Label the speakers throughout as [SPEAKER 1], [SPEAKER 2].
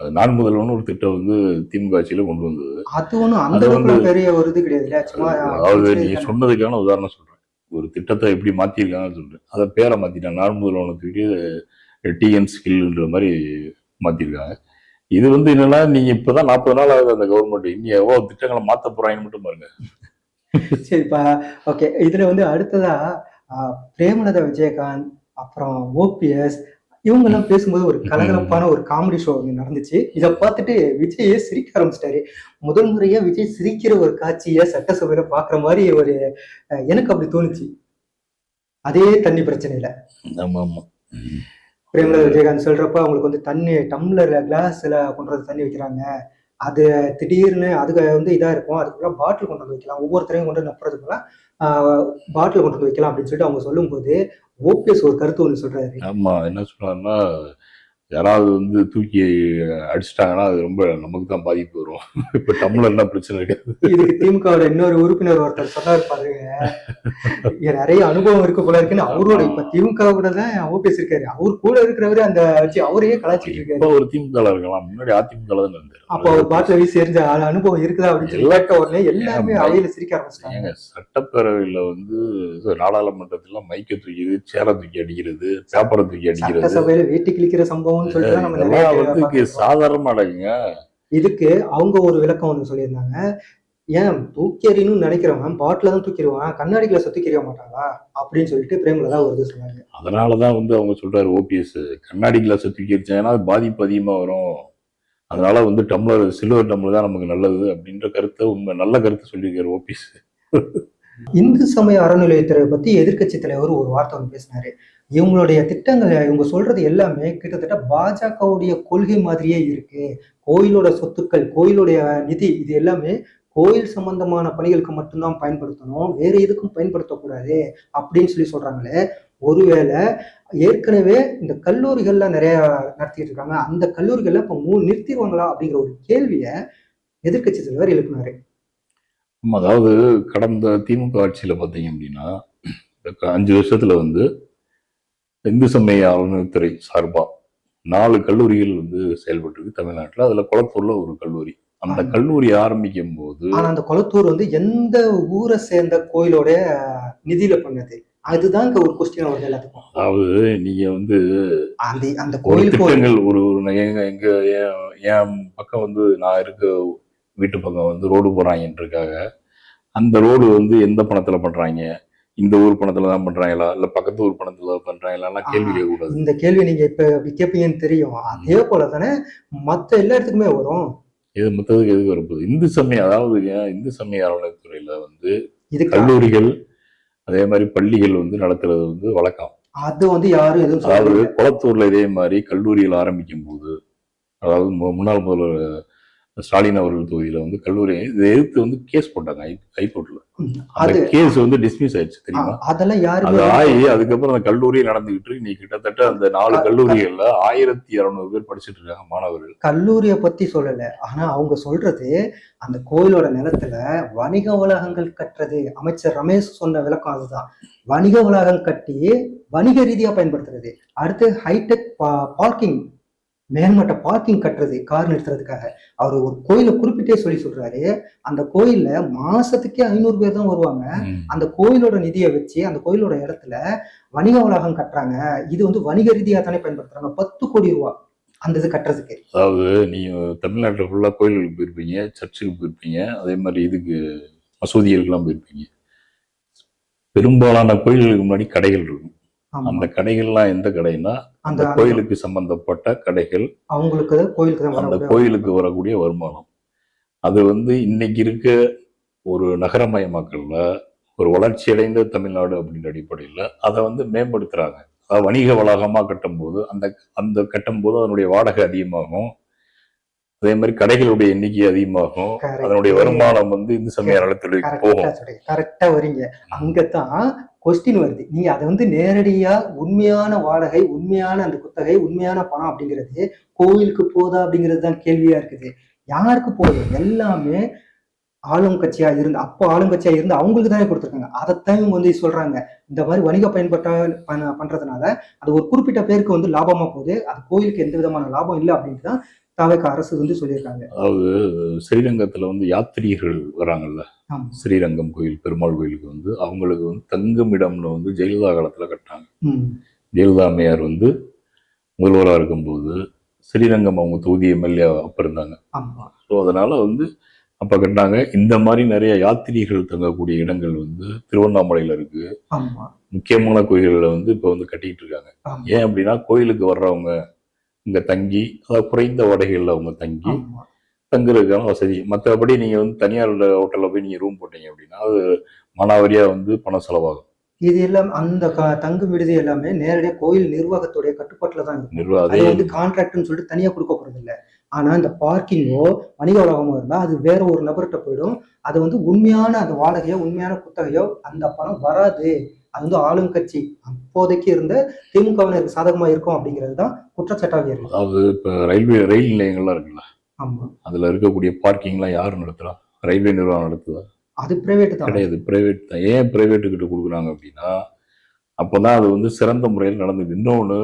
[SPEAKER 1] நான் முதல்வன் ஒரு திட்டம் வந்து திமுக ஆட்சியில கொண்டு வந்தது.
[SPEAKER 2] அது ஒண்ணும் அந்த அளவுக்கு பெரிய ஒரு இது கிடையாது.
[SPEAKER 1] அதாவது நீங்க சொன்னதுக்கான உதாரணம் சொல்றேன். ஒரு திட்டத்தை எப்படி மாத்திருக்காங்கன்னு சொல்றேன். அதை பேரை மாத்திட்டாங்க. நான் முதல்வனுக்கு டிஎன் ஸ்கில்ன்ற மாதிரி மாத்திருக்காங்க. இது வந்து என்னன்னா, நீங்க இப்பதான் 40 நாள் ஆகுது அந்த கவர்மெண்ட், இனி எவ்வளவு திட்டங்களை மாத்த போறாங்கன்னு மட்டும் பாருங்க.
[SPEAKER 2] சரிப்பா, ஓகே. இதுல வந்து அடுத்ததா பிரேமலதா விஜயகாந்த், அப்புறம் ஓபிஎஸ் இவங்க எல்லாம் பேசும்போது ஒரு கலகலப்பான ஒரு காமெடி ஷோ வந்து நடந்துச்சு. இதை பார்த்துட்டு விஜய் சிரிக்க ஆரம்பிச்சிட்டாரு. முதல் முறையா விஜய் சிரிக்கிற ஒரு காட்சியை சட்டசபையில பாக்குற மாதிரி ஒரு எனக்கு அப்படி தோணுச்சு. அதே தண்ணி பிரச்சனையில
[SPEAKER 1] ஆமா ஆமா
[SPEAKER 2] பிரேமலதா விஜயகாந்த் சொல்றப்ப அவங்களுக்கு வந்து தண்ணி டம்ளர்ல கிளாஸ்ல கொண்டு வந்து தண்ணி வைக்கிறாங்க. அது திடீர்னு அதுக்கு வந்து இதா இருக்கும், அதுக்குள்ள பாட்டில் கொண்டு வந்து வைக்கலாம், ஒவ்வொருத்தரையும் கொண்டு வந்து நப்புறதுக்குள்ள பாட்டில் கொண்டு வந்து வைக்கலாம் அப்படின்னு சொல்லிட்டு அவங்க சொல்லும் போது ஓபிஎஸ் ஒரு கருத்து ஒன்று சொல்றாரு.
[SPEAKER 1] ஆமா, என்ன சொல்றாருன்னா, யாராவது வந்து தூக்கி அடிச்சிட்டாங்கன்னா அது ரொம்ப நமக்கு தான் பாதிப்பு வரும். இப்ப டம்ளர்னா பிரச்சனை இருக்காது.
[SPEAKER 2] இதுக்கு திமுகவோட இன்னொரு உறுப்பினர் ஒருத்தர் சொன்னாரு பாருங்க, நிறைய அனுபவம் இருக்கு போல இருக்குன்னு. அவரோட இப்ப திமுக கூட தான் ஓபிஎஸ் இருக்காரு, அவர் கூட இருக்கிறவரு அந்த வச்சு அவரையே கலாச்சிட்டு இருக்காரு.
[SPEAKER 1] ஒரு திமுக இருக்கலாம், முன்னாடி அதிமுக தான் இருந்தாரு.
[SPEAKER 2] அப்ப அவர் பாட்டில் வீசி எரிஞ்ச அனுபவம் இருக்குதா அப்படின்னு சொல்லி உடனே எல்லாருமே அவையில சிரிக்க ஆரம்பிச்சிட்டாங்க.
[SPEAKER 1] சட்டப்பேரவையில வந்து நாடாளுமன்றத்துல மைக்க தூக்கிது, சேரை தூக்கி அடிக்கிறது, பேப்பரை தூக்கி அடிக்கிறது,
[SPEAKER 2] சட்டசபையில வீட்டு கிழிக்கிற சம்பவம்
[SPEAKER 1] சாதாரணமா அடங்குங்க.
[SPEAKER 2] இதுக்கு அவங்க ஒரு விளக்கம் ஒன்று சொல்லியிருந்தாங்க. ஏன் தூக்கி எறியணும்னு நினைக்கிறவன் பாட்டில தான் தூக்கிடுவான், கண்ணாடி கிளாஸ் தூக்கி எறிய மாட்டாங்களா அப்படின்னு சொல்லிட்டு பிரேமலதா ஒரு இது சொன்னாங்க.
[SPEAKER 1] அதனாலதான் வந்து அவங்க சொல்றாரு ஓபிஎஸ், கண்ணாடி கிளாஸ் தூக்கி எரிச்சாங்கன்னா பாதிப்பு அதிகமா வரும், அதனால வந்து டம்ளர் சில்வர் டம்ளர் தான் நமக்கு நல்லது அப்படின்ற கருத்தை, உண்மை நல்ல கருத்தை சொல்லியிருக்காரு ஓபிஎஸ்.
[SPEAKER 2] இந்து சமய அறநிலையத்துறை பத்தி எதிர்கட்சி தலைவர் ஒரு வார்த்தை ஒன்று பேசினாரு. இவங்களுடைய திட்டங்கள் இவங்க சொல்றது எல்லாமே கிட்டத்தட்ட பாஜகவுடைய கொள்கை மாதிரியே இருக்கு. கோயிலோட சொத்துக்கள், கோயிலுடைய நிதி, இது எல்லாமே கோயில் சம்பந்தமான பணிகளுக்கு மட்டும்தான் பயன்படுத்தணும், வேற எதுக்கும் பயன்படுத்தக்கூடாது அப்படின்னு சொல்லி சொல்றாங்களே. ஒருவேளை ஏற்கனவே இந்த கல்லூரிகள்லாம் நிறைய நடத்திட்டு இருக்காங்க, அந்த கல்லூரிகள்ல இப்ப நிறுத்திடுவாங்களா அப்படிங்கிற ஒரு கேள்வியை எதிர்கட்சி தலைவர் எழுப்பினாரு.
[SPEAKER 1] அதாவது கடந்த திமுக ஆட்சியில பாத்தீங்க அப்படின்னா 5 வருஷத்துல வந்து இந்து சமய அறநிலையத்துறை சார்பா 4 கல்லூரிகள் வந்து செயல்பட்டு இருக்கு தமிழ்நாட்டுல. அதுல குளத்தூர்ல ஒரு கல்லூரி. அந்த கல்லூரி ஆரம்பிக்கும் போது
[SPEAKER 2] அந்த குளத்தூர் வந்து எந்த ஊரை சேர்ந்த கோயிலோட நிதியில பண்ணது, அதுதான் ஒரு கொஸ்டின் வருது எல்லாத்துக்கும்.
[SPEAKER 1] அதாவது நீங்க வந்து
[SPEAKER 2] அந்த கோயிலுக்கு
[SPEAKER 1] ஒரு எங்க என் பக்கம் வந்து நான் இருக்க வீட்டு பக்கம் வந்து ரோடு போறாங்கன்றதுக்காக அந்த ரோடு வந்து எந்த பணத்துல பண்றாங்க, இந்த ஊர் பணத்துல தான் பண்றாங்களா இல்ல பக்கத்து ஊர் பணத்துல பண்றாங்களா கேள்வி கேட்கக்கூடாது.
[SPEAKER 2] இந்த கேள்வி நீங்க இப்ப கேட்பீங்கன்னு தெரியும். அதே போல தானே மத்த எல்லா இடத்துக்குமே வரும்.
[SPEAKER 1] இது மொத்தத்துக்கு எதுக்கு வரப்போகுது? இந்து சமய, அதாவது இந்து சமய அறநிலையத்துறையில வந்து கல்லூரிகள் அதே மாதிரி பள்ளிகள் வந்து நடத்துறது வந்து வழக்கம்.
[SPEAKER 2] அது வந்து யாரும் எதுவும்,
[SPEAKER 1] அதாவது குளத்தூர்ல இதே மாதிரி கல்லூரிகள் ஆரம்பிக்கும் போது, அதாவது முன்னாள் முதல்வர் ஸ்டாலின் அவர்கள் தொகுதியில வந்து கல்லூரி இதை எதிர்த்து வந்து கேஸ் போட்டாங்க ஹைகோர்ட்ல. அந்த கேஸ் வந்து டிஸ்மிஸ் ஆயிடுச்சு தெரியுமா?
[SPEAKER 2] அதெல்லாம் யாரு
[SPEAKER 1] ஆகி அதுக்கப்புறம் அந்த கல்லூரி நடந்துகிட்டு இருக்கு. நீ கிட்டத்தட்ட அந்த 4 கல்லூரிகள்ல 1200 பேர் படிச்சுட்டு இருக்காங்க மாணவர்கள்.
[SPEAKER 2] கல்லூரிய பத்தி சொல்லல, ஆனா அவங்க சொல்றது அந்த கோயிலோட நிலத்துல வணிக வளாகங்கள் கட்டுறது. அமைச்சர் ரமேஷ் சொன்ன விளக்கம் அதுதான். வணிக வளாகம் கட்டி வணிக ரீதியா பயன்படுத்துறது. அடுத்து ஹைடெக் பார்க்கிங், மேல்மட்ட பார்க்கிங் கட்டுறது கார் நிறுத்துறதுக்காக. அவர் ஒரு கோயிலை குறிப்பிட்டே சொல்றாரு, அந்த கோயில்ல மாசத்துக்கே 500 பேர் தான் வருவாங்க. அந்த கோயிலோட நிதியை வச்சு அந்த கோயிலோட இடத்துல வணிக வளாகம் கட்டுறாங்க. இது வந்து வணிக ரீதியா தானே பயன்படுத்துறாங்க. 10 கோடி ரூபாய் அந்த இது கட்டுறதுக்கு.
[SPEAKER 1] அதாவது நீங்க தமிழ்நாட்டில் ஃபுல்லா கோயிலுக்கு போயிருப்பீங்க, சர்ச்சுக்கு போயிருப்பீங்க, அதே மாதிரி இதுக்கு மசூதிகளுக்கெல்லாம் போயிருப்பீங்க. பெரும்பாலான கோயில்களுக்கு முன்னாடி கடைகள் இருக்கும். அந்த கடைகள்லாம் எந்த கடைன்னா அந்த கோயிலுக்கு சம்பந்தப்பட்ட கடைகள், அவங்களுக்கு அந்த கோயிலுக்கு வரக்கூடிய வருமானம். அது வந்து இன்னைக்கு இருக்க ஒரு நகரமயமாக்கல்ல ஒரு வளர்ச்சி அடைந்த தமிழ்நாடு அப்படின்ற அடிப்படையில் அதை வந்து மேம்படுத்துறாங்க. அதாவது வணிக வளாகமா கட்டும் போது அந்த கட்டும் போது அதனுடைய வாடகை அதிகமாகும், அதே மாதிரி கடைகளுடைய எண்ணிக்கை அதிகமாகும், அதனுடைய வருமானம் வந்து இந்து சமய அறநிலையத்துறைக்கு போகும்.
[SPEAKER 2] கரெக்டா வரீங்க. அங்கதான் கொஸ்டின் வருது. நீங்க அதை வந்து நேரடியா உண்மையான வாடகை, உண்மையான அந்த குத்தகை, உண்மையான பணம் அப்படிங்கிறது கோவிலுக்கு போதா அப்படிங்கிறது தான் கேள்வியா இருக்குது. யாருக்கு போகுது? எல்லாமே ஆளும் கட்சியா இருந்து, அப்போ ஆளுங்கட்சியா இருந்து அவங்களுக்கு தானே கொடுத்துருக்காங்க. அதைத்தான் இவங்க வந்து சொல்றாங்க, இந்த மாதிரி வணிக பயன்பட்ட பண்றதுனால அது ஒரு குறிப்பிட்ட பேருக்கு வந்து லாபமா போகுது, அது கோயிலுக்கு எந்த விதமான லாபம் இல்லை அப்படின்ட்டு தான் தாவேக அரசு வந்து சொல்லியிருக்காங்க.
[SPEAKER 1] அதாவது ஸ்ரீரங்கத்துல வந்து யாத்திரிகர்கள் வராங்கல்ல,
[SPEAKER 2] ஆமா.
[SPEAKER 1] ஸ்ரீரங்கம் கோயில் பெருமாள் கோயிலுக்கு வந்து அவங்களுக்கு வந்து தங்குமிடம்னு வந்து ஜெயலலிதா காலத்துல கட்டினாங்க. ஜெயலலிதா அம்மையார் வந்து முதல்வராக இருக்கும்போது ஸ்ரீரங்கம் அவங்க தொகுதி எம்எல்ஏ அப்ப இருந்தாங்க. ஸோ அதனால வந்து அப்ப கட்டினாங்க. இந்த மாதிரி நிறைய யாத்திரிகள் தங்கக்கூடிய இடங்கள் வந்து திருவண்ணாமலையில இருக்கு. முக்கியமான கோயில்களை வந்து இப்ப வந்து கட்டிட்டு இருக்காங்க. ஏன் அப்படின்னா கோயிலுக்கு வர்றவங்க இங்க தங்கி, அதாவது குறைந்த வாடகைகள்ல அவங்க தங்கி தங்குறதுக்கான வசதி. மற்றபடி நீங்க வந்து தனியார் ஹோட்டல்ல போய் நீங்க ரூம் போட்டீங்க அப்படின்னா அது மானாவாரியா வந்து பணம் செலவாகும்.
[SPEAKER 2] இது எல்லாம் அந்த தங்கு விடுதி எல்லாமே நேரடியா கோயில் நிர்வாகத்துடைய கட்டுப்பாட்டுல தான் இருக்கும். அது வந்து கான்ட்ராக்ட்னு சொல்லிட்டு தனியா கொடுக்க போறது இல்லை. ஆனா இந்த பார்க்கிங்கோ வணிக வளாகமோ இருந்தா அது வேற ஒரு நபர்கிட்ட போயிடும். அது வந்து உண்மையான அந்த வாடகையோ உண்மையான குத்தகையோ அந்த பணம் வராது. அது வந்து ஆளும் கட்சி அப்போதைக்கு இருந்த திமுகவினருக்கு சாதகமா இருக்கும் அப்படிங்கிறது தான் குற்றச்சாட்டாக இருக்கு.
[SPEAKER 1] அதாவது இப்ப ரயில் நிலையங்கள்லாம் இருக்குல்ல, ஆமா, அதுல இருக்கக்கூடிய பார்க்கிங் எல்லாம் யாரு நடத்துறா? ரயில்வே நிர்வாகம் நடத்துதா?
[SPEAKER 2] அது பிரைவேட் தான்.
[SPEAKER 1] கிடையாது, பிரைவேட் தான். ஏன் பிரைவேட்டு கிட்ட கொடுக்குறாங்க அப்படின்னா அப்பதான் அது வந்து சிறந்த முறையில் நடந்தது. இன்னொன்னு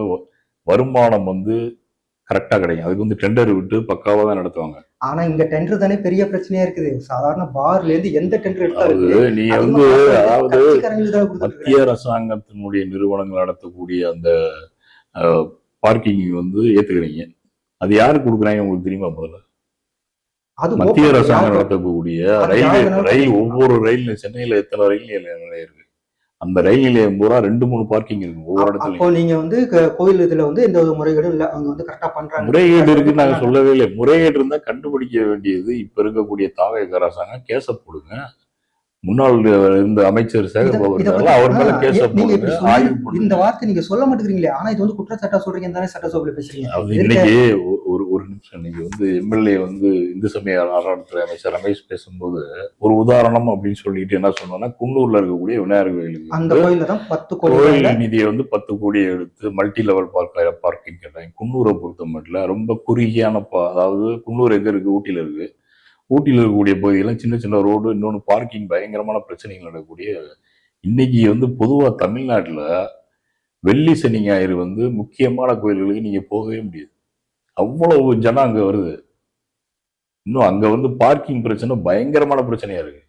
[SPEAKER 1] வருமானம் வந்து கரெக்டா கிடைக்கும். அதுக்கு வந்து டெண்டர் விட்டு பக்காவா தான் நடத்துவாங்க.
[SPEAKER 2] ஆனா இங்க டெண்டர் தானே பெரிய பிரச்சனையா இருக்குது. சாதாரண பார்ல இருந்து எந்த டெண்டர் எடுத்தாலும்
[SPEAKER 1] நீ வந்து அதாவது மத்திய அரசாங்கத்தினுடைய நிறுவனங்கள் நடத்தக்கூடிய அந்த பார்க்கிங் வந்து ஏத்துக்கிறீங்க. அது யாரு கொடுக்குறாங்க உங்களுக்கு தெரியுமா? முதல்ல மத்திய அரசாங்கம் நடத்தக்கூடிய ரயில் ஒவ்வொரு ரயில் சென்னையில எத்தனை ரயில் நிலையம் இருக்கு, அந்த ரயில் நிலையம் பூரா 2-3 பார்க்கிங் இருக்கு ஒவ்வொரு இடத்துல.
[SPEAKER 2] இப்போ நீங்க வந்து கோயில் இதுல வந்து எந்த ஒரு முறைகேடும் இல்ல, அவங்க வந்து கரெக்டா பண்றாங்க.
[SPEAKER 1] முறைகேடு இருக்குன்னு நாங்க சொல்லவே இல்லை. முறைகேடு இருந்தா கண்டுபிடிக்க வேண்டியது இப்ப இருக்கக்கூடிய தாவேக அரசாங்கம் கேச போடுங்க. முன்னாள் இருந்த அமைச்சர் சேகர்பாபு அவர் மேல கேச போடுங்க, ஆய்வு பண்ணுங்க.
[SPEAKER 2] இந்த வார்த்தை நீங்க சொல்ல மாட்டேங்கிறீங்களே, ஆனா இது வந்து குற்றச்சாட்டா சொல்றீங்க தானே சட்டசபையில பேசுறீங்க.
[SPEAKER 1] இன்னைக்கு ஒரு நிமிஷம், நீங்க வந்து எம்எல்ஏ வந்து இந்து சமய அறநிலையத்துறை அமைச்சர் ரமேஷ் பேசும்போது ஒரு உதாரணம் அப்படின்னு சொல்லிட்டு என்ன சொன்னோம்னா, குன்னூர்ல இருக்கக்கூடிய விநாயகர் கோயிலுக்கு
[SPEAKER 2] அந்த கோயில்ல தான் 10
[SPEAKER 1] கோயில் நிதியை வந்து 10 கோடியை எடுத்து மல்டி லெவல் பார்க்கிங் கேட்டாங்க. குன்னூரை பொறுத்த மட்டும் ரொம்ப குறுகியான அதாவது குன்னூர் எங்க இருக்கு? ஊட்டியில இருக்கு. ஊட்டியில் இருக்கக்கூடிய பகுதியெல்லாம் சின்ன சின்ன ரோடு, இன்னொன்று பார்க்கிங் பயங்கரமான பிரச்சனைகள் நடக்கக்கூடிய. இன்னைக்கு வந்து பொதுவாக தமிழ்நாட்டில் வெள்ளி சனி ஞாயிறு வந்து முக்கியமான கோயில்களுக்கு நீங்க போகவே முடியாது. அவ்வளவு ஜனம் அங்க வருது. இன்னும் அங்க வந்து பார்க்கிங் பிரச்சனை பயங்கரமான பிரச்சனையா இருக்கு.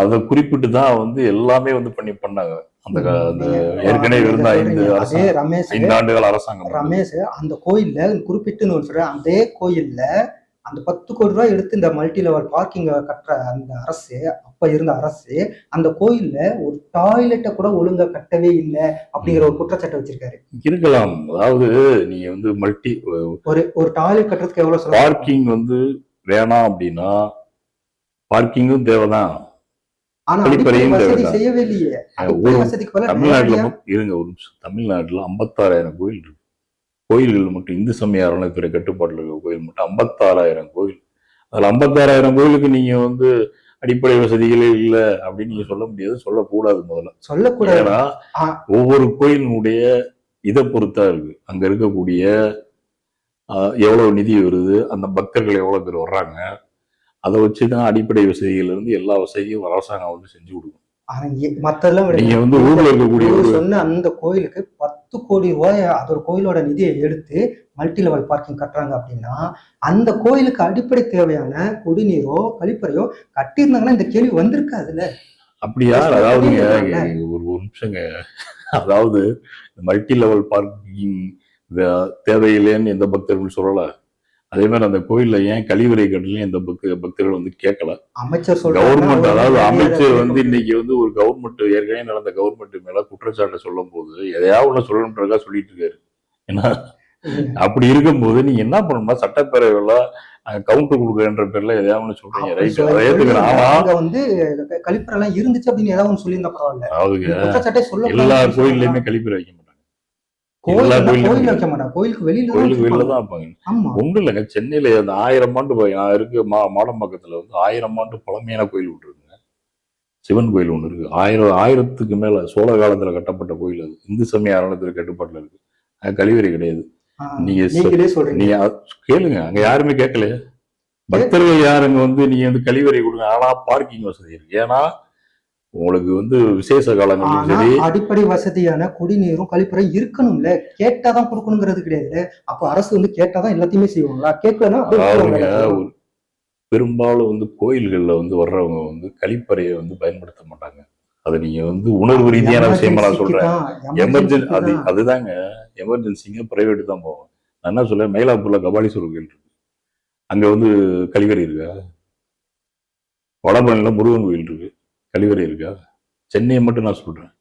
[SPEAKER 1] அதை குறிப்பிட்டு தான் வந்து எல்லாமே வந்து பண்ணாங்க. அந்த ஏற்கனவே இருந்த 5 ஆண்டுகள் அரசாங்கம்.
[SPEAKER 2] ரமேஷ் அந்த கோயில்ல குறிப்பிட்டு சொல்றேன், அதே கோயில்ல அந்த 10 கோடி ரூபாய் எடுத்து இந்த மல்டி லெவல் பார்க்கிங் கட்டுற அந்த அரசு, அப்ப இருந்த அரசு, அந்த கோயில்ல ஒரு டாய்லெட்டை கூட ஒழுங்கா கட்டவே இல்லை அப்படிங்கிற ஒரு குற்றச்சாட்டை வச்சிருக்காரு.
[SPEAKER 1] இருக்கலாம். அதாவது நீங்க வந்து
[SPEAKER 2] ஒரு டாய்லெட் கட்டுறதுக்கு எவ்வளவு
[SPEAKER 1] பார்க்கிங் வந்து வேணாம் அப்படின்னா பார்க்கிங்கும் தேவைதான்.
[SPEAKER 2] செய்யவே இல்லையே.
[SPEAKER 1] தமிழ்நாட்டுல இருங்க ஒரு நிமிஷம். தமிழ்நாட்டுல 56,000 கோயில் இருக்கு. கோயில்கள் மட்டும் இந்து சமய அறநிலையத்துறை கட்டுப்பாட்டில் இருக்க கோயில் மட்டும் 56,000 கோயில். அதுல 56,000 கோயிலுக்கு நீங்க வந்து அடிப்படை வசதிகளே இல்லை அப்படின்னு நீங்க சொல்ல முடியாது, சொல்லக்கூடாது. முதல்ல சொல்லக்கூடாது. ஏன்னா ஒவ்வொரு கோயிலினுடைய இதை பொறுத்தா இருக்கு. அங்க இருக்கக்கூடிய எவ்வளவு நிதி வருது, அந்த பக்தர்கள் எவ்வளவு பேர் வர்றாங்க, அதை வச்சுதான் அடிப்படை வசதிகள் இருந்து எல்லா வசதியும் அரசாங்கம் வந்து செஞ்சு கொடுக்கும். நீங்க வந்து ஊர்ல இருக்கக்கூடிய
[SPEAKER 2] சொன்ன அந்த கோயிலுக்கு 10 கோடி ரூபாய் அதோட கோயிலோட நிதியை எடுத்து மல்டி லெவல் பார்க்கிங் கட்டுறாங்க அப்படின்னா அந்த கோயிலுக்கு அடிப்படை தேவையான குடிநீரோ கழிப்பறையோ கட்டியிருந்தாங்கன்னா இந்த கேள்வி வந்திருக்காதுல்ல.
[SPEAKER 1] அப்படியா? அதாவது ஒரு நிமிஷங்க, அதாவது மல்டி லெவல் பார்க்கிங் தேவையில்லைன்னு எந்த பக்தர்கள் சொல்லல. அதே மாதிரி அந்த கோயில்ல ஏன் கழிவறை கட்டலையும் எந்த பக்தர்கள் வந்து கேட்கல.
[SPEAKER 2] அமைச்சர்
[SPEAKER 1] கவர்மெண்ட், அதாவது அமைச்சர் வந்து இன்னைக்கு வந்து ஒரு கவர்மெண்ட் ஏற்கனவே நடந்த கவர்மெண்ட் மேல குற்றச்சாட்டை சொல்லும் போது எதையாவது ஒண்ணு சொல்லணுன்றதா சொல்லிட்டு இருக்காரு. ஏன்னா அப்படி இருக்கும்போது நீங்க என்ன பண்ணணும்னா சட்டப்பேரவையில கவுண்டர் கொடுக்குறன்ற பேர்ல எதையாவது ஒண்ணு சொல்றீங்க. ரைட், அதை ஏத்துக்கிறேன்.
[SPEAKER 2] வந்து கழிப்பறை எல்லாம் இருந்துச்சு அப்படின்னு ஏதாவது ஒண்ணு சொல்லியிருந்தா பரவாயில்ல.
[SPEAKER 1] அதாவது எல்லா கோயில்லையுமே கழிப்பறை வைக்க மாட்டாங்க.
[SPEAKER 2] கோயிலுக்கு வெளியில
[SPEAKER 1] தான் வைப்பாங்க. ஒன்றும் இல்லைங்க, சென்னையில அந்த 1000 ஆண்டு நான் இருக்கு மாடம்பாக்கத்துல வந்து 1000 ஆண்டு பழமையான கோயில் ஒன்று இருக்குங்க. சிவன் கோயில் ஒன்று இருக்கு. 1000க்கு மேல சோழ காலத்துல கட்டப்பட்ட கோயில். அது இந்து சமய அறநிலையத்துறை கட்டுப்பாட்டுல இருக்கு. கழிவறை கிடையாது. நீங்க கேளுங்க, அங்க யாருமே கேட்கல. பக்தர்கள் யாருங்க வந்து நீங்க வந்து கழிவறை கொடுங்க, ஆனா பார்க்கிங் வசதி இருக்கு. ஏன்னா உங்களுக்கு வந்து விசேஷ காலங்களும்
[SPEAKER 2] ஆனா
[SPEAKER 1] சரி.
[SPEAKER 2] அடிப்படை வசதியான குடிநீரும் கழிப்பறை இருக்கணும்ல, கேட்டாதான் கொடுக்கணுங்கிறது கிடையாது. அப்ப அரசு வந்து கேட்டாதான் எல்லாத்தையுமே செய்வாங்களா? கேட்கலன்னா
[SPEAKER 1] அதாவதுங்க, பெரும்பாலும் வந்து கோயில்கள்ல வந்து வர்றவங்க வந்து கழிப்பறையை வந்து பயன்படுத்த மாட்டாங்க. அதை நீங்க வந்து உணர்வு ரீதியான விஷயமா நான் சொல்றேன். அதுதாங்க எமர்ஜென்சிங்க பிரைவேட் தான் போவோம். நான் என்ன சொல்றேன், மயிலாப்பூர்ல கபாலீஸ்வரர் கோயில் இருக்கு, அங்க வந்து கழிவறை இருக்கா? வடபழனில முருகன் கோயில் இருக்கு, கழிவறை இருக்கா? சென்னையை மட்டும் நான் சொல்றேன்.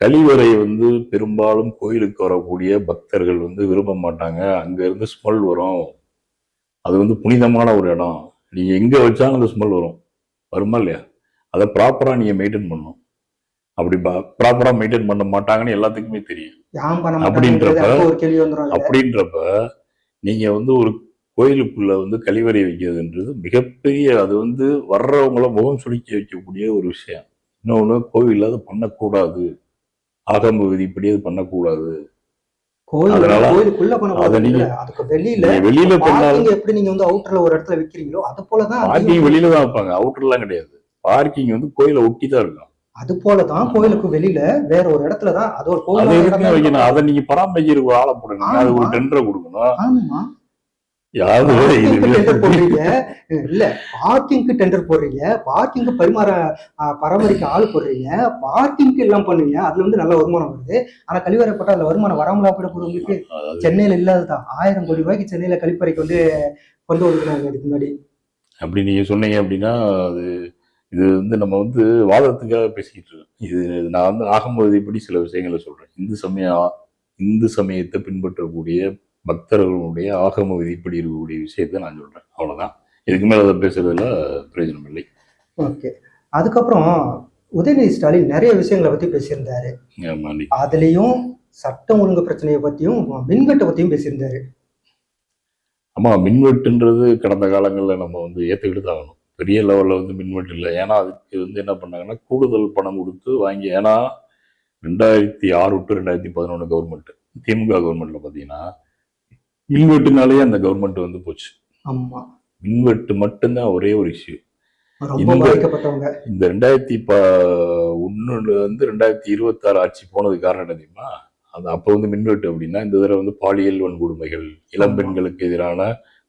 [SPEAKER 1] கழிவறை வந்து பெரும்பாலும் கோயிலுக்கு வரக்கூடிய பக்தர்கள் வந்து விரும்ப மாட்டாங்க. அங்க இருந்து ஸ்மெல் வரும். அது வந்து புனிதமான ஒரு இடம், நீங்க எங்க வச்சாலும் அந்த ஸ்மெல் வருமா இல்லையா? அதை ப்ராப்பரா நீங்க மெயின்டைன் பண்ணணும். அப்படி ப்ராப்பரா மெயின்டைன் பண்ண மாட்டாங்கன்னு எல்லாத்துக்குமே தெரியும். அப்படின்றப்ப நீங்க வந்து ஒரு கோயிலுக்குள்ள வந்து கழிவறை வைக்கிறதுன்றது மிகப்பெரிய, அது வந்து வர்றவங்கள முகம் சுளிக்க வைக்கக்கூடிய ஒரு விஷயம். இன்னொன்னு, கோவில்ல அதை பண்ணக்கூடாது, ஆகம விதிப்படி அது பண்ணக்கூடாது. அதனால அதை நீங்க வெளியில பண்ணாலும்
[SPEAKER 2] எப்படி நீங்க வந்து அவுட்டர்ல ஒரு இடத்துல வைக்கிறீங்களோ அது போலதான்
[SPEAKER 1] பார்க்கிங் வெளியில தான் வைப்பாங்க, அவுட்டர்லாம் கிடையாது. பார்க்கிங் வந்து கோயிலை ஒட்டி தான் இருக்கும்.
[SPEAKER 2] அது போலதான் கோயிலுக்கு வெளியில வேற ஒரு இடத்துலதான் அது ஒரு கோயில்
[SPEAKER 1] வைக்கணும். அதை நீங்க பராமரிக்கிறதுக்கு ஆளை போடுங்க, அது ஒரு டெண்டரை கொடுக்கணும்.
[SPEAKER 2] ஆமா, இல்ல பார்க்கிங்க்கு டெண்டர் போடுறீங்க, பார்க்கிங் பராமரிக்க ஆள் போடுறீங்க, பார்க்கிங்க்கு எல்லாம் பண்ணுவீங்க, அதுல வந்து நல்ல வருமானம் வருது. ஆனா கழிவறை போட்டா அதுல வருமானம் வராமலா போயிட போறவங்களுக்கு? சென்னையில இல்லாததான் 1000 கோடி ரூபாய்க்கு சென்னையில கழிப்பறைக்கு வந்து கொண்டு வந்துருக்காங்க இதுக்கு முன்னாடி. அப்படி
[SPEAKER 1] நீங்க சொன்னீங்க அப்படின்னா, அது இது வந்து நம்ம வந்து வாதத்துக்காக பேசிக்கிட்டு இருக்கோம். இது நான் வந்து ஆகம விதிப்படி சில விஷயங்களை சொல்றேன். இந்து சமயத்தை பின்பற்றக்கூடிய பக்தர்களுடைய ஆகம விதிப்படி இருக்கக்கூடிய விஷயத்தை நான் சொல்றேன், அவ்வளவுதான். இதுக்கு மேல அதை பேசுறதுல பிரயோஜனம் இல்லை.
[SPEAKER 2] ஓகே. அதுக்கப்புறம் உதயநிதி ஸ்டாலின் நிறைய விஷயங்களை பத்தி பேசியிருந்தாரு. அதுலயும் சட்டம் ஒழுங்கு பிரச்சனையை பத்தியும் மின்வெட்டை பத்தியும் பேசியிருந்தாரு.
[SPEAKER 1] ஆமா, மின்வெட்டுன்றது கடந்த காலங்களில் நம்ம வந்து ஏற்றுக்கிட்டு தான் ஆகணும். பெரிய லெவலில் வந்து மின்வெட்டு இல்லை. ஏன்னா அதுக்கு வந்து என்ன பண்ணாங்கன்னா, கூடுதல் பணம் கொடுத்து வாங்கி, ஏன்னா 2006 டு 2011 கவர்மெண்ட், திமுக கவர்மெண்ட்ல பார்த்தீங்கன்னா மின்வெட்டுனாலேயே அந்த கவர்மெண்ட் வந்து போச்சு.
[SPEAKER 2] ஆமா,
[SPEAKER 1] மின்வெட்டு மட்டும்தான் ஒரே ஒரு இஷ்யூ. இந்த 2001 வந்து 2026 ஆட்சி போனது காரணம் என்ன தெரியுமா? அது அப்போ வந்து மின்வெட்டு அப்படின்னா, இந்த தடவை வந்து பாலியல் வன்கொடுமைகள், இளம்பெண்களுக்கு எதிரான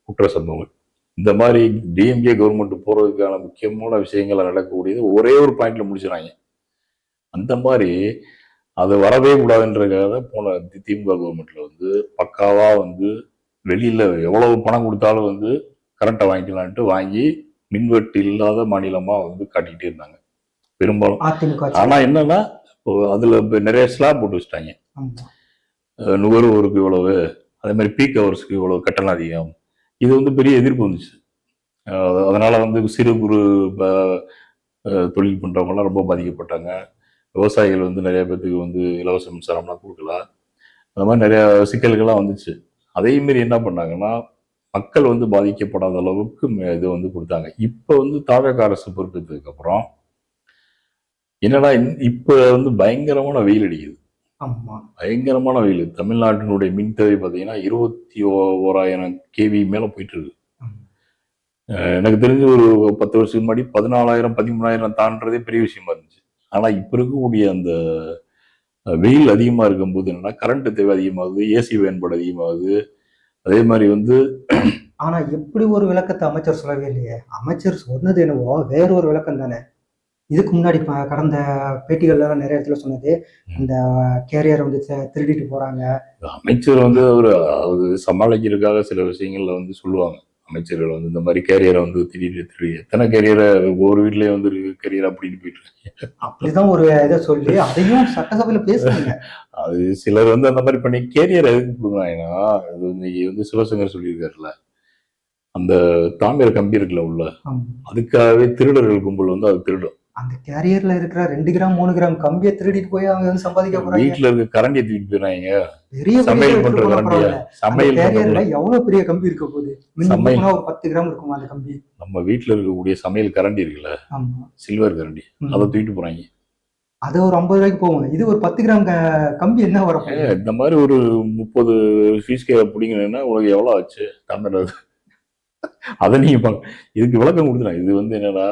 [SPEAKER 1] குற்ற சம்பவங்கள், இந்த மாதிரி டிஎம்கே கவர்மெண்ட் போறதுக்கான முக்கியமான விஷயங்களை நடக்கக்கூடியது ஒரே ஒரு பாயிண்ட்ல முடிச்சுறாங்க. அந்த மாதிரி அது வரவே கூடாதுன்றதுக்காக போன திமுக கவர்மெண்ட்ல வந்து பக்காவா வந்து வெளியில எவ்வளவு பணம் கொடுத்தாலும் வந்து கரண்ட்டை வாங்கிக்கலான்ட்டு வாங்கி மின்வெட்டு இல்லாத மாநிலமா வந்து காட்டிக்கிட்டே இருந்தாங்க பெரும்பாலும். ஆனா என்னன்னா, அதுல நிறைய ஸ்லாப் போட்டு வச்சுட்டாங்க. நுகர்வோருக்கு இவ்வளவு, அதே மாதிரி பீக் ஹவர்ஸ்க்கு இவ்வளவு கட்டணம் அதிகம். இது வந்து பெரிய எதிர்ப்பு வந்துச்சு. அதனால வந்து சிறு குறு தொழில் பண்றவங்கலாம் ரொம்ப பாதிக்கப்பட்டாங்க. விவசாயிகள் வந்து நிறைய பேருக்கு வந்து இலவச மின்சாரம்லாம் கொடுக்கல. அந்த மாதிரி நிறைய சிக்கல்கள்லாம் வந்துச்சு. அதே மாதிரி என்ன பண்ணாங்கன்னா, மக்கள் வந்து பாதிக்கப்படாத அளவுக்கு இது வந்து கொடுத்தாங்க. இப்ப வந்து தாவேகா அரசு பொறுப்பேற்றதுக்கு அப்புறம் என்னடா, இப்ப வந்து பயங்கரமான வெயில் அடிக்குது. பயங்கரமான வெயில். தமிழ்நாட்டினுடைய மின் தேவை பார்த்தீங்கன்னா 21,000 கேவி மேல போயிட்டு இருக்கு. எனக்கு தெரிஞ்சு ஒரு 10 வருஷத்துக்கு முன்னாடி 14,000 13,000 தாண்டதே பெரிய விஷயமா இருந்துச்சு. ஆனா இப்ப இருக்கக்கூடிய அந்த வெயில் அதிகமா இருக்கும்போது என்னன்னா, கரண்ட் தேவை அதிகமாகுது, ஏசி பயன்பாடு அதிகமாகுது. அதே மாதிரி வந்து
[SPEAKER 2] ஆனா எப்படி ஒரு விளக்கத்தை அமைச்சர் சொல்லவே இல்லையே. அமைச்சர் சொன்னது என்னவோ வேற ஒரு விளக்கம் தானே. இதுக்கு முன்னாடி கடந்த பேட்டிகள்ல நிறைய இடத்துல சொன்னது, இந்த கேரியர் வந்து திருடிட்டு போறாங்க.
[SPEAKER 1] அமைச்சர் வந்து அவர் சமாளிக்கிறதுக்காக சில விஷயங்கள்ல வந்து சொல்லுவாங்க. அமைச்சர்கள் வந்து இந்த மாதிரி கேரியரை வந்து திருடி எத்தனை கேரியரை ஒரு வீட்லயே வந்து கேரியர் அப்படின்னு போயிட்டு இருக்காங்க.
[SPEAKER 2] அப்படிதான் ஒரு இதை சொல்லி அதையும் சட்டசபையில பேசுறாங்க.
[SPEAKER 1] அது சிலர் வந்து அந்த மாதிரி பண்ணி கேரியர் எதுக்கு கொடுக்குறாங்கன்னா, அது இன்னைக்கு வந்து சிவசங்கர் சொல்லியிருக்காருல்ல, அந்த தாமிர கம்பி இருக்குல்ல உள்ள, அதுக்காகவே திருடர்கள் கும்பல் வந்து அது திருடும்.
[SPEAKER 2] அந்த கேரியர்ல இருக்கிற 2 கிராம் 3 கிராம் கம்பியை திருடிட்டு போய் அவங்க வந்து சம்பாதிக்க போறாங்க.
[SPEAKER 1] வீட்டுல இருக்க கரண்டியை தூக்கிட்டு போயிடுறாங்க.
[SPEAKER 2] பெரிய
[SPEAKER 1] சமையல் பண்ற கரண்டியா,
[SPEAKER 2] சமையல் கேரியர்ல எவ்வளவு பெரிய கம்பி இருக்க போகுது? சமையல் ஒரு 10 கிராம் இருக்குமா அந்த கம்பி? நம்ம
[SPEAKER 1] வீட்டுல இருக்கக்கூடிய சமையல் கரண்டி இருக்குல்ல, சில்வர் கரண்டி, அதை தூக்கிட்டு போறாங்க.
[SPEAKER 2] அது ஒரு 50 ரூபாய்க்கு போகும். இது ஒரு 10 கிராம் கம்பி என்ன வரும்?
[SPEAKER 1] இந்த மாதிரி ஒரு 30 ஃபீஸ் கேரை பிடிக்கணும்னா உங்களுக்கு எவ்வளவு ஆச்சு? அதை நீங்க இதுக்கு விளக்கம் கொடுத்துறாங்க. இது வந்து என்னன்னா,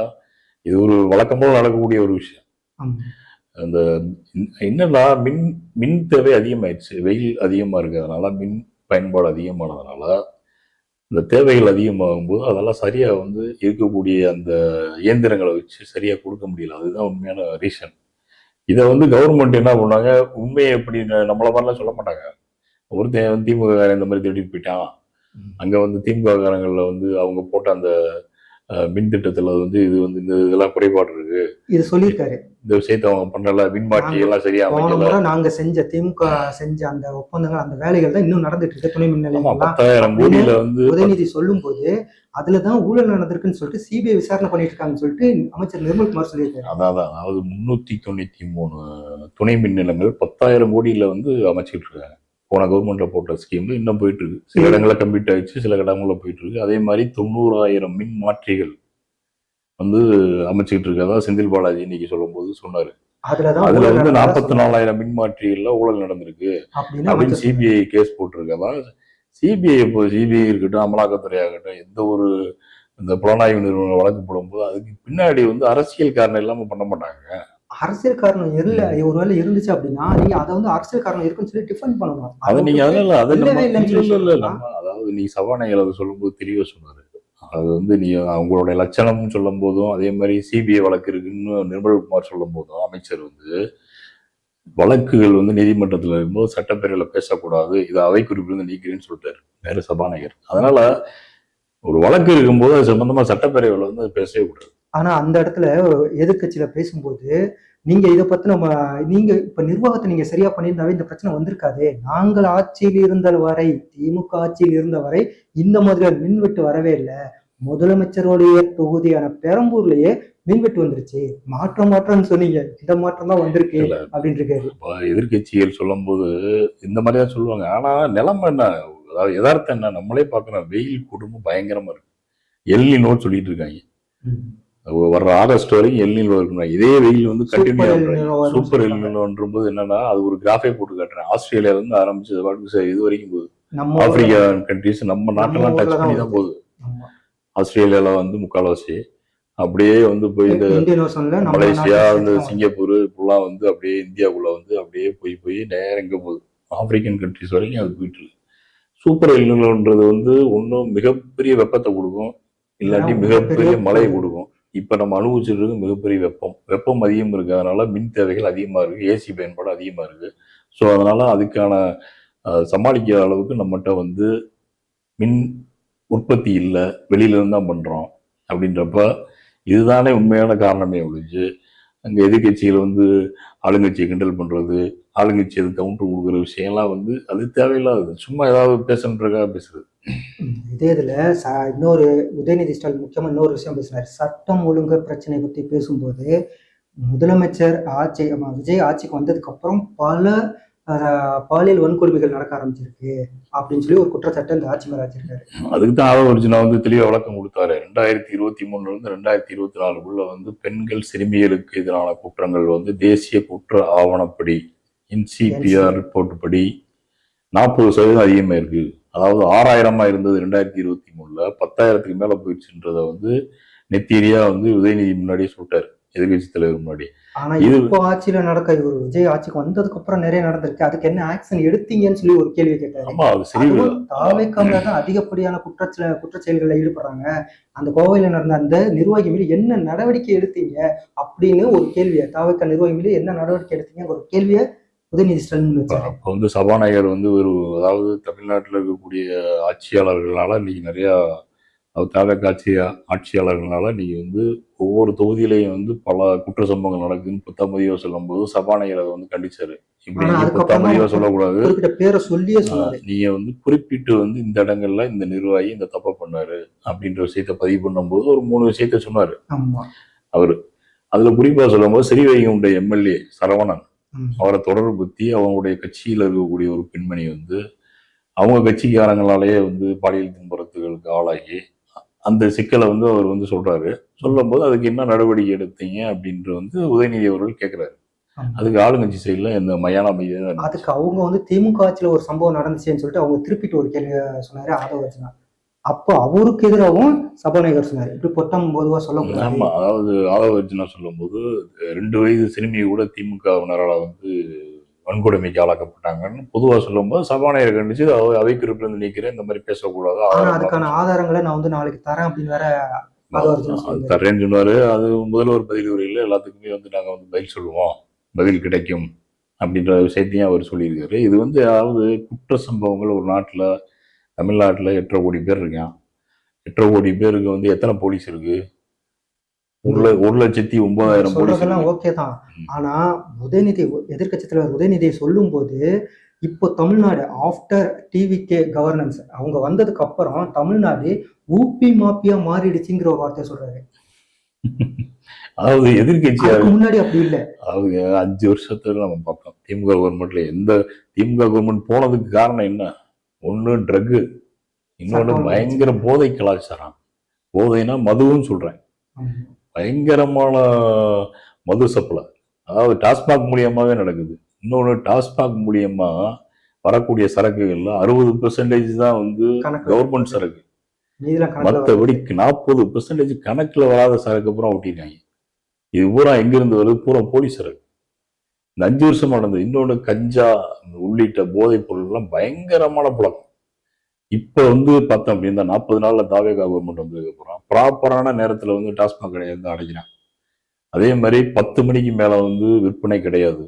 [SPEAKER 1] இது ஒரு வழக்கம் போல நடக்கக்கூடிய ஒரு விஷயம்.
[SPEAKER 2] ஆமா.
[SPEAKER 1] அந்த என்னன்னா மின் தேவை அதிகமாயிடுச்சு, வெயில் அதிகமா இருக்கிறதுனால, மின் பயன்பாடு அதிகமானதுனால, இந்த தேவைகள் அதிகமாகும் போது அதெல்லாம் சரியா வந்து இருக்கக்கூடிய அந்த இயந்திரங்களை வச்சு சரியா கொடுக்க முடியல. அதுதான் உண்மையான ரீசன். இதை வந்து கவர்மெண்ட் என்ன பண்ணாங்க, உண்மையை எப்படி நம்மள மாதிரிலாம் சொல்ல மாட்டாங்க. ஒருத்தன் வந்து திமுக காரன் இந்த மாதிரி தேடிட்டு போயிட்டான், அங்க வந்து திமுக காரங்கள்ல வந்து அவங்க போட்ட அந்த மின் திட்டத்துல வந்து இது வந்து இந்த இதெல்லாம் குறைபாடு இருக்கு,
[SPEAKER 2] இது சொல்லியிருக்காரு.
[SPEAKER 1] இந்த விஷயத்த அவங்க பண்ணல, மின்மாற்றி எல்லாம் சரியா
[SPEAKER 2] போன
[SPEAKER 1] அமைக்கல.
[SPEAKER 2] முறை நாங்க செஞ்ச திமுக செஞ்ச அந்த ஒப்பந்தங்கள், அந்த வேலைகள் தான் இன்னும் நடந்துட்டு இருக்கு, துணை மின்
[SPEAKER 1] ஆமா,
[SPEAKER 2] நிலையங்கள்லாம்
[SPEAKER 1] 10,000 கோடியில வந்து
[SPEAKER 2] உதயநிதி சொல்லும் போது அதுலதான் ஊழல் நடந்திருக்குன்னு சொல்லிட்டு சிபிஐ விசாரணை பண்ணிட்டு இருக்காங்கன்னு சொல்லிட்டு அமைச்சர் நிர்மல்குமார் சொல்லியிருக்காரு.
[SPEAKER 1] அதாவது 393 துணை மின் நிலையங்கள் 10,000 கோடியில வந்து அமைச்சிட்டு இருக்காங்க. போன கவர்மெண்ட்ல போட்ட ஸ்கீம் இன்னும் போயிட்டு இருக்கு. சில இடங்களில் கம்ப்ளீட் ஆயிடுச்சு, சில இடங்கள்ல போயிட்டு இருக்கு. அதே மாதிரி 90,000 மின் மாற்றிகள் வந்து அமைச்சுக்கிட்டு இருக்கு. அதாவது செந்தில் பாலாஜி இன்னைக்கு சொல்லும் போது சொன்னாரு, அதுல வந்து 44,000 மின் மாற்றிகள்ல ஊழல் நடந்திருக்கு அப்படின்னு சிபிஐ கேஸ் போட்டிருக்கு. அதாவது சிபிஐ இருக்கட்டும், அமலாக்கத்துறை ஆகட்டும், எந்த ஒரு இந்த புலனாய்வு நிறுவனம் வழக்கு போடும்போது அதுக்கு பின்னாடி வந்து அரசியல் காரணம் இல்லாம பண்ண மாட்டாங்க.
[SPEAKER 2] அரசியல் காரணம் இல்ல, ஒருவேளை இருந்துச்சு அப்படின்னா நீங்க அதை வந்து அரசியல் காரணம் இருக்குன்னு சொல்லி டிஃபைன் பண்ணணும்.
[SPEAKER 1] அதை நீங்க அதாவது நீ சபாநாயகர் அதை சொல்லும்போது தெளிவா சொன்னாரு. அது வந்து நீ அவங்களுடைய லட்சணம்னு சொல்லும் போதும், அதே மாதிரி சிபிஐ வழக்கு இருக்குன்னு நிர்மல்குமார் சொல்லும் போதும், அமைச்சர் வந்து வழக்குகள் வந்து நீதிமன்றத்தில் இருக்கும்போது சட்டப்பேரவையில பேசக்கூடாது, இதை அவை குறிப்பிலிருந்து நீக்கிறேன்னு சொல்லிட்டாரு வேற சபாநாயகர். அதனால ஒரு வழக்கு இருக்கும்போது அது சம்பந்தமா சட்டப்பேரவையில வந்து பேசவே கூடாது.
[SPEAKER 2] ஆனா அந்த இடத்துல எதிர்கட்சியில பேசும்போது நீங்க இதை பத்தி நீங்க இப்ப நிர்வாகத்தை நீங்க சரியா பண்ணியிருந்தாவே இந்த பிரச்சனை வந்திருக்காது. நாங்கள் ஆட்சியில் இருந்த வரை, திமுக ஆட்சியில் இருந்த வரை இந்த மாதிரி மின்வெட்டு வரவே இல்லை. முதலமைச்சருடைய தொகுதியான பெரம்பூர்லயே மின்வெட்டு வந்துருச்சு. மாற்றம்னு சொன்னீங்க, இந்த மாற்றம் தான் வந்திருக்கு அப்படின்னு இருக்காரு.
[SPEAKER 1] எதிர்கட்சிகள் சொல்லும் போது இந்த மாதிரிதான் சொல்லுவாங்க. ஆனா நிலைமை என்ன, அதாவது யதார்த்தம் என்ன, நம்மளே பார்க்கணும். வெயில் குடும்பம் பயங்கரமா இருக்கு. எல்னினோன்னு சொல்லிட்டு இருக்காங்க. வர்ற ஆகஸ்ட் வரைக்கும் எல்னினோ இருக்குங்க. இதே வெயில் வந்து கண்டினியூ சூப்பர் எல்னினோன்ற போது என்னன்னா, அது ஒரு கிராஃபே போட்டு காட்டுறேன். ஆஸ்திரேலியால இருந்து ஆரம்பிச்சு இது வரைக்கும் போகுது. ஆப்பிரிக்கா கண்ட்ரிஸ் நம்ம நாட்டெல்லாம் டச் பண்ணி தான் போகுது. ஆஸ்திரேலியால வந்து முக்கால்வாசி அப்படியே வந்து போய் இந்த மலேசியா, இந்த சிங்கப்பூர் இப்பெல்லாம் வந்து அப்படியே இந்தியாவுக்குள்ள வந்து அப்படியே போய் நேரம் எங்க போகுது, ஆப்பிரிக்கன் கண்ட்ரிஸ் வரைக்கும் அது போயிட்டு இருக்கு. சூப்பர் எல்னினோன்றது வந்து ஒன்றும் மிகப்பெரிய வெப்பத்தை கொடுக்கும், இல்லாட்டி மிகப்பெரிய மழையை கொடுக்கும். இப்ப நம்ம அனுபவிச்சுட்டு இருக்க மிகப்பெரிய வெப்பம் அதிகம் இருக்கு. அதனால மின் தேவைகள் அதிகமா இருக்கு, ஏசி பயன்பாடு அதிகமா இருக்கு. ஸோ அதனால அதுக்கான சமாளிக்கிற அளவுக்கு நம்மகிட்ட வந்து மின் உற்பத்தி இல்லை, வெளியில இருந்து தான் பண்றோம். அப்படின்றப்ப இதுதானே உண்மையான காரணமே ஒழிஞ்சு, அங்க எதிர்கட்சிகள் வந்து ஆளுங்கட்சியை கிண்டல் பண்றது, ஆளுங்கட்சி அது கவுண்டர் கொடுக்குற விஷயம்லாம் வந்து அது தேவையில்லாதது. சும்மா ஏதாவது பேசணுன்றக்காக பேசுறது.
[SPEAKER 2] இதே இதுல இன்னொரு உதயநிதி ஸ்டாலின் முக்கியமா இன்னொரு விஷயம் பேசினார். சட்டம் ஒழுங்கு பிரச்சனை பத்தி பேசும்போது, முதலமைச்சர் விஜய் ஆட்சிக்கு வந்ததுக்கு அப்புறம் பல பாலியல் வன்கொடுமைகள் நடக்க ஆரம்பிச்சிருக்கு அப்படின்னு சொல்லி ஒரு குற்றச்சாட்டு இந்த ஆட்சி மேல வச்சிருக்காரு.
[SPEAKER 1] அதுக்கு தான் ஆதவர்ஜுனா வந்து தெளிவா விளக்கம் கொடுத்தாரு. 2023 இருந்து 2024 வந்து பெண்கள் சிறுமிகளுக்கு எதிரான குற்றங்கள் வந்து தேசிய குற்ற ஆவணப்படி NCPR ரிப்போர்ட் படி 40% அதிகமா இருக்கு. அதாவது 6,000 இருந்தது 2023, 10,000க்கு மேல போயிடுச்சுன்றத வந்து நெத்தீரியா வந்து உதயநிதி முன்னாடியே சொல்லிட்டாரு, எதிர்கட்சி தலைவர் முன்னாடி.
[SPEAKER 2] ஆனா இப்போ ஆட்சியில நடக்க இவர் விஜய் ஆட்சிக்கு வந்ததுக்கு அப்புறம் நிறைய நடந்திருக்கு. அதுக்கு என்ன ஆக்ஷன் எடுத்தீங்கன்னு சொல்லி ஒரு கேள்வி கேட்டாரு.
[SPEAKER 1] ஆமா, அது சரி.
[SPEAKER 2] தாவேக்காமதான் அதிகப்படியான குற்றச்செயல்களில் ஈடுபடுறாங்க. அந்த கோவையில நடந்த அந்த நிர்வாகி மீது என்ன நடவடிக்கை எடுத்தீங்க அப்படின்னு ஒரு கேள்வியை, தாவேக்கா நிர்வாகி மீது என்ன நடவடிக்கை எடுத்தீங்க ஒரு கேள்வியை உதயநிதி ஸ்டாலின் வச்சாரு.
[SPEAKER 1] அப்போ வந்து சபாநாயகர் வந்து அதாவது தமிழ்நாட்டில் இருக்கக்கூடிய ஆட்சியாளர்களால இன்னைக்கு நிறைய தாவேக்கா ஆட்சியாளர்களால நீங்க வந்து ஒவ்வொரு தொகுதியிலையும் வந்து பல குற்ற சம்பவங்கள் நடக்குதுன்னு 10 சொல்லும் போது சபாநாயகர் அதை வந்து கண்டிச்சாரு. இப்படி 10 சொல்லக்கூடாது,
[SPEAKER 2] பேரை சொல்லியே சொன்னாரு.
[SPEAKER 1] நீங்க வந்து குறிப்பிட்டு வந்து இந்த இடங்கள்ல இந்த நிர்வாகி இந்த தப்பை பண்ணாரு அப்படின்ற விஷயத்த பதிவு பண்ணும்போது ஒரு 3 விஷயத்த சொன்னாரு அவரு. அதுல குறிப்பா சொல்லும் போது ஸ்ரீவைகுண்ட MLA சரவணன் அவரை தொடர்புத்தி அவங்களுடைய கட்சியில இருக்கக்கூடிய ஒரு பெண்மணி வந்து அவங்க கட்சிக்காரங்களாலேயே வந்து பாலியல் துன்புறுத்தலுக்கு ஆளாகி அந்த சிக்கலை வந்து அவர் வந்து சொல்றாரு. சொல்லும் போது அதுக்கு என்ன நடவடிக்கை எடுத்தீங்க அப்படின்ற வந்து உதயநிதி அவர்கள் கேட்கிறாரு. அதுக்கு ஆளுங்கட்சி சைடுல இந்த மயான மையம்,
[SPEAKER 2] அதுக்கு அவங்க வந்து திமுக ஆட்சியில ஒரு சம்பவம் நடந்துச்சுன்னு சொல்லிட்டு அவங்க திருப்பிட்டு ஒரு கேள்வி சொன்னாரு ஆதவர்ஜுனா. அப்போ அவருக்கு எதிராகவும் சபாநாயகர் சொன்னார், இப்படி பொட்டம் பொதுவா சொல்லக்கூடாது.
[SPEAKER 1] ஆமா, அதாவது ஆதவர்ஜுனா சொல்லும் போது 2 வயது சிறுமி கூட திமுகவினரால வந்து வன்கொடுமைக்கு ஆளாக்கப்பட்டாங்கன்னு பொதுவா சொல்லும்போது சபாநாயகர் கண்டிச்சு அவை குறிப்பிலிருந்து நீக்கிறேன், இந்த மாதிரி பேசக்கூடாது.
[SPEAKER 2] ஆனா அதுக்கான ஆதாரங்களை நான் வந்து நாளைக்கு தரேன் அப்படின்னு வேற ஆதவர்ஜுனா சொல்லியிருந்தாரு.
[SPEAKER 1] தரேன்னு சொன்னாரு. அது முதல்வர் பதில் உரையில எல்லாத்துக்குமே வந்து நாங்க வந்து பதில் சொல்லுவோம், பதில் கிடைக்கும் அப்படின்ற விஷயத்தையும் அவர் சொல்லியிருக்காரு. இது வந்து அதாவது குற்ற சம்பவங்கள் ஒரு நாட்டுல, தமிழ்நாட்டுல 8.5 கோடி பேர் இருக்கான். 8.5 கோடி பேருக்கு வந்து எத்தனை போலீஸ் இருக்கு? 1,09,000 போலீஸ்
[SPEAKER 2] சொல்றதெல்லாம் ஓகே தான். ஆனா உதயநிதி, எதிர்க்கட்சி தலைவர் உதயநிதியை சொல்லும் போது, இப்போ தமிழ்நாடு ஆஃப்டர் டிவிகே கவர்னன்ஸ் அவங்க வந்ததுக்கு அப்புறம் தமிழ்நாடு ஊபி மாப்பியா மாறிடுச்சுங்கிற ஒரு வார்த்தையை சொல்றாரு.
[SPEAKER 1] அதாவது எதிர்கட்சி
[SPEAKER 2] முன்னாடி அப்படி இல்ல.
[SPEAKER 1] அதாவது 5 வருஷத்துல நம்ம பார்த்தோம் திமுக கவர்மெண்ட்ல. எந்த திமுக கவர்மெண்ட் போனதுக்கு காரணம் என்ன? ஒண்ணு ட்ரக், இன்னொன்னு பயங்கர போதை கலாச்சாரம். போதைனா மதுவும் சொல்றேன், பயங்கரமான மது சப்ளை. அதாவது டாஸ்மாக் மூலியமாவே நடக்குது. இன்னொன்று டாஸ்மாக் மூலியமா வரக்கூடிய சரக்குகள்ல 60% தான் வந்து கவர்மெண்ட் சரக்கு, மற்றபடி 40% கணக்குல வராத சரக்கு பூரா ஒட்டிருக்காங்க. இது பூரா எங்கிருந்து வருது? பூரா போலீஸ் சரக்கு. இந்த 5 வருஷமா நடந்தது. இன்னொன்று கஞ்சா உள்ளிட்ட போதைப் பொருள்லாம் பயங்கரமான புழக்கம். இப்ப வந்து பார்த்தோம் அப்படின்னா 40 நாள்ல தாவேகா கவர்மெண்ட் வந்ததுக்கு அப்புறம் ப்ராப்பரான நேரத்துல வந்து டாஸ்மாக் கடையை வந்து அடைக்கிறான். அதே மாதிரி 10 மணிக்கு மேல வந்து விற்பனை கிடையாது.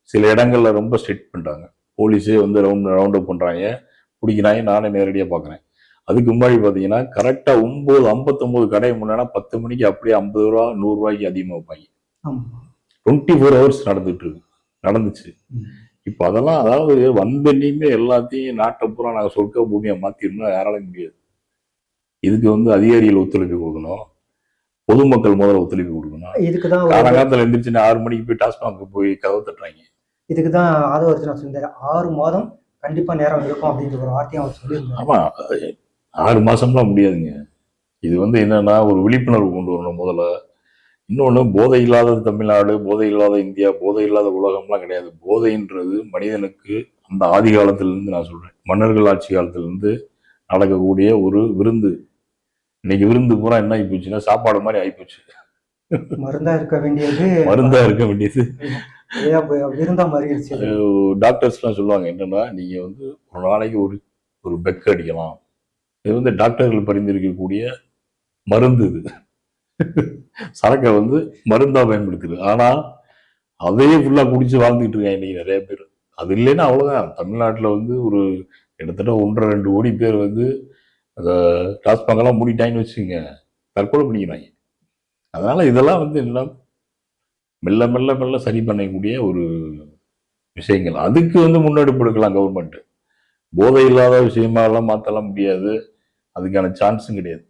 [SPEAKER 1] சில இடங்கள்ல ரொம்ப ஸ்ட்ரிக்ட் பண்றாங்க. போலீஸே வந்து ரவுண்ட் அப் பண்றாங்க, பிடிக்கிறாங்க. நானே நேரடியாக பாக்குறேன். அதுக்கு முன்னாடி பாத்தீங்கன்னா கரெக்டா 9:59 கடை முன்னா 10 மணிக்கு அப்படியே 50 ரூபா 100 ரூபாய்க்கு அதிகமாக வைப்பாங்க. 24 ஹவர்ஸ் நடந்துச்சு. இப்ப அதெல்லாம் அதாவது வந்தனையுமே எல்லாத்தையும் நாட்டை பூரா நாங்கள் சொர்க்க பூமியை மாத்திரணும் யாராலையும் முடியாது. இதுக்கு வந்து அதிகாரிகள் ஒத்துழைப்பு கொடுக்கணும், பொதுமக்கள் முதல்ல ஒத்துழைப்பு கொடுக்கணும். இதுக்குதான் காலகாலத்தில் எந்திரிச்சுன்னா 6 மணிக்கு போய் டாஸ்மாக் போய் கதவு தட்டுறாங்க.
[SPEAKER 2] இதுக்குதான் ஆதவர்ஜுனா சொல்லியிருந்தாரு 6 மாதம் கண்டிப்பா நேரம் இருக்கும் அப்படின்ற ஒரு வார்த்தையும் அவர் சொல்லியிருந்தாரு.
[SPEAKER 1] ஆமா, 6 மாசம்லாம் முடியாதுங்க. இது வந்து என்னன்னா ஒரு விழிப்புணர்வு கொண்டு வரணும் முதல்ல. இன்னொன்று, போதை இல்லாத தமிழ்நாடு, போதை இல்லாத இந்தியா, போதை இல்லாத உலகம்லாம் கிடையாது. போதைன்றது மனிதனுக்கு அந்த ஆதி காலத்திலிருந்து, நான் சொல்றேன் மன்னர்கள் ஆட்சி காலத்திலிருந்து நடக்கக்கூடிய ஒரு விருந்து. இன்னைக்கு விருந்து பூரா என்ன ஆகி போச்சுன்னா சாப்பாடு மாதிரி ஆகிப்போச்சு.
[SPEAKER 2] மருந்தா இருக்க வேண்டியது விருந்தா மாறிடுச்சு.
[SPEAKER 1] டாக்டர்ஸ்லாம் சொல்லுவாங்க என்னன்னா, நீங்க வந்து ஒரு நாளைக்கு ஒரு பெக் அடிக்கலாம். இது வந்து டாக்டர்கள் பரிந்துரைக்கக்கூடிய மருந்து. இது சரக்கை வந்து மருந்தா பயன்படுத்துது. ஆனா அதையே ஃபுல்லா குடிச்சு வாழ்ந்துட்டு இருக்காங்க இன்னைக்கு நிறைய பேர். அது இல்லைன்னா அவ்வளவுதான். தமிழ்நாட்டுல வந்து ஒரு கிட்டத்தட்ட 1.5-2 கோடி பேர் வந்து அந்த டாஸ்மாக் எல்லாம் மூடிட்டாங்கன்னு வச்சுங்க, தற்கொலை பண்ணிக்கிறாங்க. அதனால இதெல்லாம் வந்து எல்லாம் மெல்ல மெல்ல மெல்ல சரி பண்ணக்கூடிய ஒரு விஷயங்கள். அதுக்கு வந்து முன்னெடுப்பு எடுக்கலாம் கவர்மெண்ட். போதை இல்லாத விஷயமா எல்லாம் மாத்தலாம் முடியாது, அதுக்கான சான்ஸும் கிடையாது.